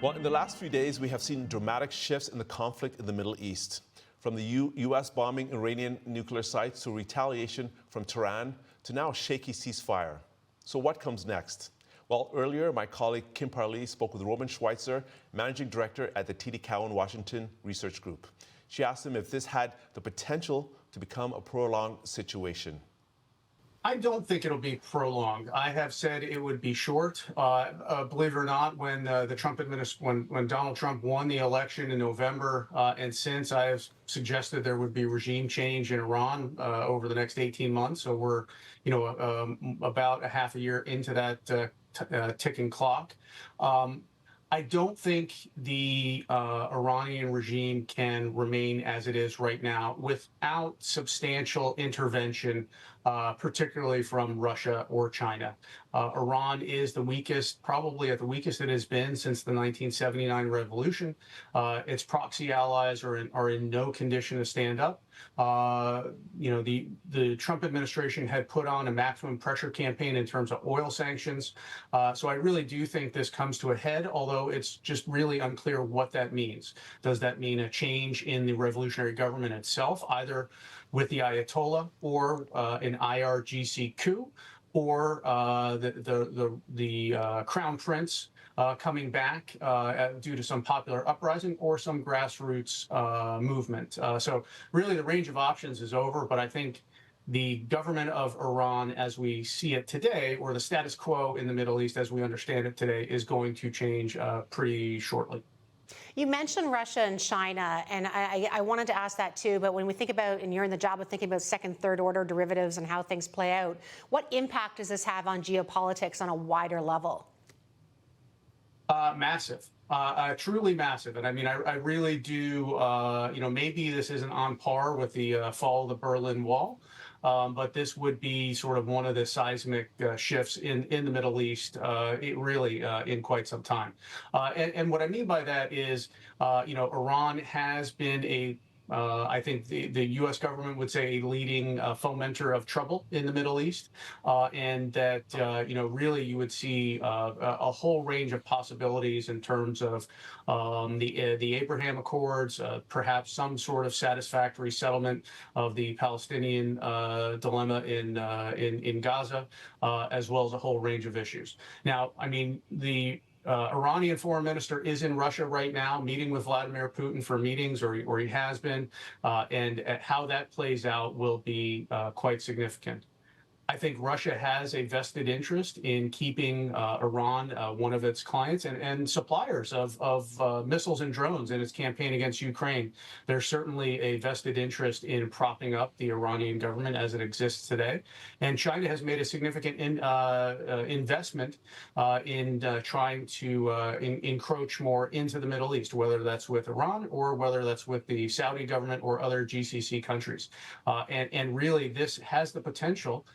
Well, in the last few days, we have seen dramatic shifts in the conflict in the Middle East. From the U.S. bombing Iranian nuclear sites to retaliation from Tehran to now a shaky ceasefire. So what comes next? Well, earlier, my colleague Kim Parley spoke with Roman Schweitzer, Managing Director at the TD Cowen Washington Research Group. She asked him if this had the potential to become a prolonged situation. I don't think it'll be prolonged. I have said it would be short. Believe it or not, when when Donald Trump won the election in November, and since I have suggested there would be regime change in Iran over the next 18 months. So we're, about a half a year into that ticking clock. I don't think the Iranian regime can remain as it is right now without substantial intervention, particularly from Russia or China. Iran is the weakest, probably at the weakest it has been since the 1979 revolution. Its proxy allies are in no condition to stand up. The Trump administration had put on a maximum pressure campaign in terms of oil sanctions. So I really do think this comes to a head, although it's just really unclear what that means. Does that mean a change in the revolutionary government itself, either with the Ayatollah or an IRGC coup, or the Crown Prince coming back due to some popular uprising or some grassroots movement? So really the range of options is over, but I think the government of Iran as we see it today, or the status quo in the Middle East as we understand it today, is going to change pretty shortly. You mentioned Russia and China, and I wanted to ask that too, but when we think about, and you're in the job of thinking about second, third order derivatives and how things play out, what impact does this have on geopolitics on a wider level? Massive. Truly massive. And I mean, I really do, maybe this isn't on par with the fall of the Berlin Wall, but this would be sort of one of the seismic shifts in the Middle East, in quite some time. And what I mean by that is, Iran has been I think the U.S. government would say a leading fomenter of trouble in the Middle East, and that really you would see a whole range of possibilities in terms of the Abraham Accords, perhaps some sort of satisfactory settlement of the Palestinian dilemma in Gaza, as well as a whole range of issues. Now, I mean, the Iranian foreign minister is in Russia right now, meeting with Vladimir Putin for meetings, or he has been, and how that plays out will be quite significant. I think Russia has a vested interest in keeping Iran one of its clients and suppliers of missiles and drones in its campaign against Ukraine. There's certainly a vested interest in propping up the Iranian government as it exists today. And China has made a significant investment in trying to encroach more into the Middle East, whether that's with Iran or whether that's with the Saudi government or other GCC countries. And really, this has the potential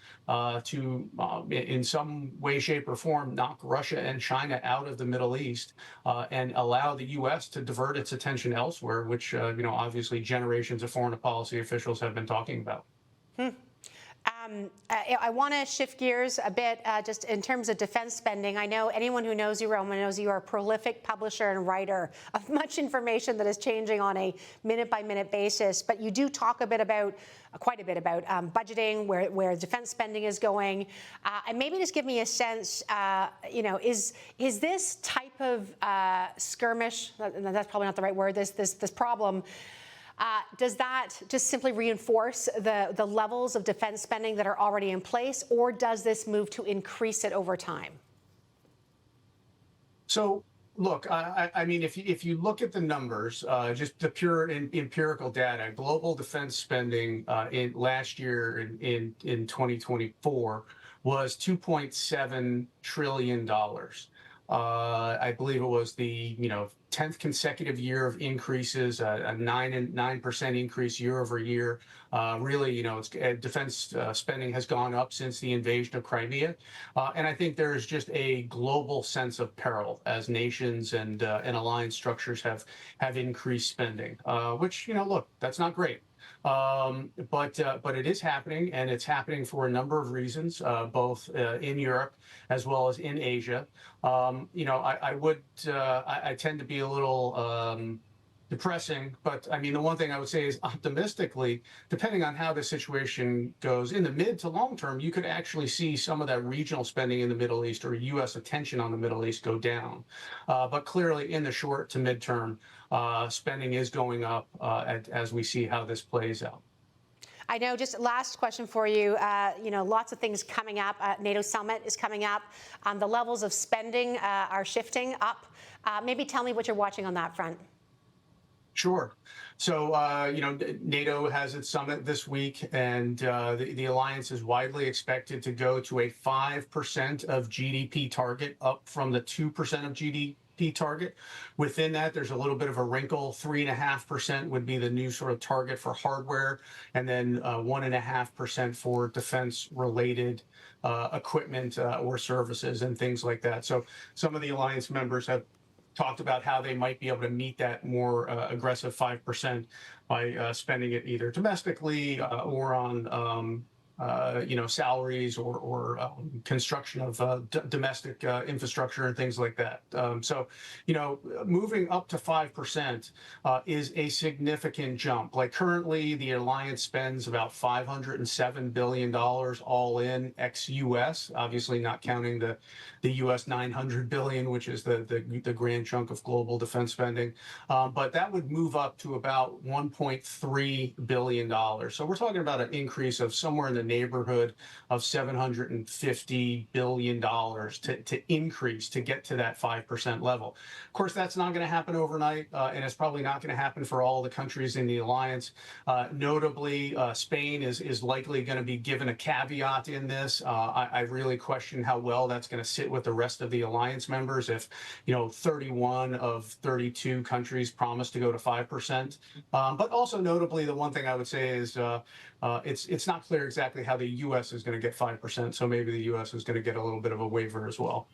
to, in some way, shape, or form, knock Russia and China out of the Middle East and allow the U.S. to divert its attention elsewhere, which, obviously generations of foreign policy officials have been talking about. I want to shift gears a bit just in terms of defense spending. I know anyone who knows you, Roman, knows you are a prolific publisher and writer of much information that is changing on a minute-by-minute basis. But you do talk quite a bit about budgeting, where defense spending is going. And maybe just give me a sense, is this type of skirmish, that's probably not the right word, this problem, does that just simply reinforce the levels of defense spending that are already in place, or does this move to increase it over time? So, look, I mean, if you look at the numbers, just the pure empirical data, global defense spending in last year in 2024 was $2.7 trillion. I believe it was the 10th consecutive year of increases, a 9% increase year over year. Really, defense spending has gone up since the invasion of Crimea, and I think there is just a global sense of peril as nations and alliance structures have increased spending, which look, that's not great. But it is happening, and it's happening for a number of reasons, both in Europe as well as in Asia. I tend to be a little depressing, but I mean, the one thing I would say is optimistically, depending on how the situation goes in the mid to long term, you could actually see some of that regional spending in the Middle East or U.S. attention on the Middle East go down. But clearly, in the short to midterm, spending is going up as we see how this plays out. I know, just last question for you. Lots of things coming up. NATO summit is coming up. The levels of spending are shifting up. Maybe tell me what you're watching on that front. Sure. So, NATO has its summit this week, and the alliance is widely expected to go to a 5% of GDP target, up from the 2% of GDP target. Within that, there's a little bit of a wrinkle. 3.5% would be the new sort of target for hardware, and then 1.5% for defense-related equipment or services and things like that. So some of the alliance members have talked about how they might be able to meet that more aggressive 5% by spending it either domestically or on salaries or construction of domestic infrastructure and things like that. So, moving up to 5% is a significant jump. Like currently, the alliance spends about $507 billion all in ex-US, obviously not counting the US $900 billion, which is the grand chunk of global defense spending. But that would move up to about $1.3 billion. So we're talking about an increase of somewhere in the neighborhood of $750 billion to increase to get to that 5% level. Of course, that's not going to happen overnight, and it's probably not going to happen for all the countries in the alliance. Notably, Spain is likely going to be given a caveat in this. I really question how well that's going to sit with the rest of the alliance members if 31 of 32 countries promise to go to 5%. But also notably, the one thing I would say is it's not clear exactly how the U.S. is going to get 5%, so maybe the U.S. is going to get a little bit of a waiver as well.